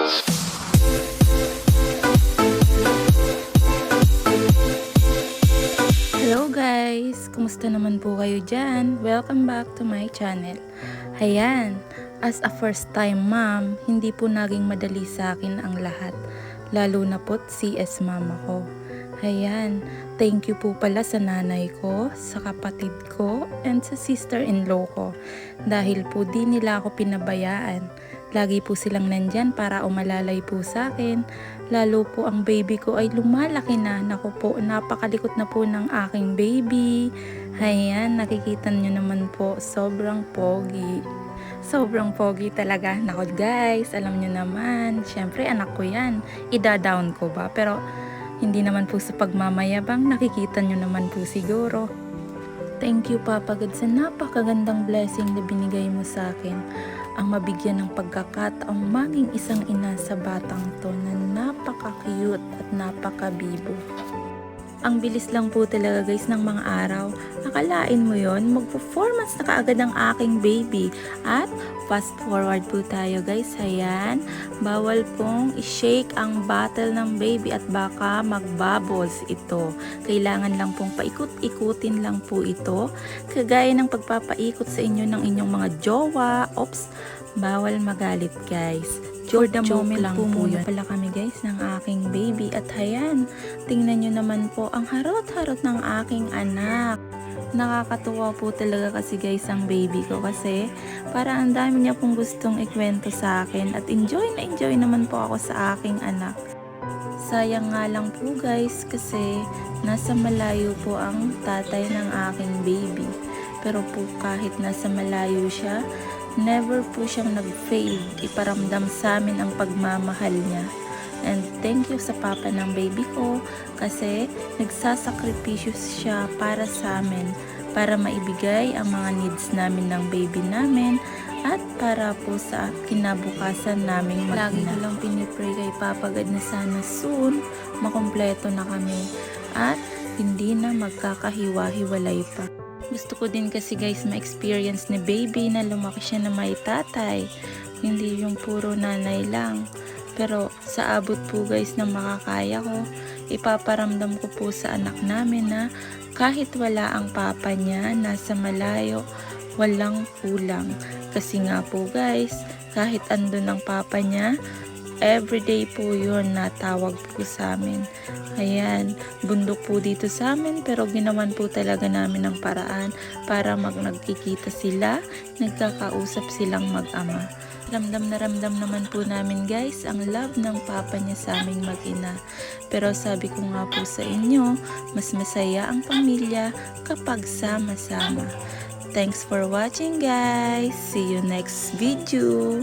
Hello guys! Kumusta naman po kayo dyan? Welcome back to my channel. Ayan, as a first time mom, hindi po naging madali sa akin ang lahat. Lalo na po't CS mama ko. Ayan, thank you po pala sa nanay ko, sa kapatid ko, and sa sister-in-law ko. Dahil po di nila ako pinabayaan. Lagi po silang nandyan para umalalay po sa akin. Lalo po ang baby ko ay lumalaki na. Naku po, napakalikot na po ng aking baby. Ayan, nakikita nyo naman po, sobrang pogi. Sobrang pogi talaga. Naku guys, alam nyo naman, syempre anak ko yan. Ida-down ko ba? Pero hindi naman po sa pagmamayabang, nakikita nyo naman po siguro. Thank you Papa God sa napakagandang blessing na binigay mo sa akin. Ang mabigyan ng pagkakataong maging isang ina sa batang to na napaka-cute at napaka-bibo. Ang bilis lang po talaga guys ng mga araw. Akalain mo yon, mag-performance na kaagad ang aking baby. At fast forward po tayo guys. Ayan, bawal pong i-shake ang bottle ng baby at baka mag-bubbles ito. Kailangan lang pong paikot-ikutin lang po ito. Kagaya ng pagpapaikot sa inyo ng inyong mga jowa. Oops, bawal magalit guys. For the moment lang po muna pala kami guys ng aking baby. At ayan, tingnan nyo naman po ang harot-harot ng aking anak. Nakakatuwa po talaga kasi guys ang baby ko kasi para ang dami niya pong gustong ikwento sa akin at enjoy naman po ako sa aking anak. Sayang nga lang po guys kasi nasa malayo po ang tatay ng aking baby. Pero po kahit nasa malayo siya, never po siyang nag-fail iparamdam sa amin ang pagmamahal niya. And thank you sa papa ng baby ko kasi nagsasakripisyo siya para sa amin, para maibigay ang mga needs namin ng baby namin at para po sa kinabukasan namin mag-ina. Lagi ko lang pinipray kay Papa God na sana soon makumpleto na kami at hindi na magkakahiwa-hiwalay pa. Gusto ko din kasi guys ma-experience ni baby na lumaki siya na may tatay. Hindi yung puro nanay lang. Pero sa abot po guys na makakaya ko, ipaparamdam ko po sa anak namin na kahit wala ang papa niya, nasa malayo, walang kulang. Kasi nga po guys, kahit andun ang papa niya, everyday po yun natawag po sa amin. Ayan, bundok po dito sa amin pero ginawan po talaga namin ng paraan para nagkikita sila, nagkakausap silang mag-ama. Ramdam naman po namin guys ang love ng papa niya sa aming mag-ina. Pero sabi ko nga po sa inyo, mas masaya ang pamilya kapag sama-sama. Thanks for watching guys. See you next video.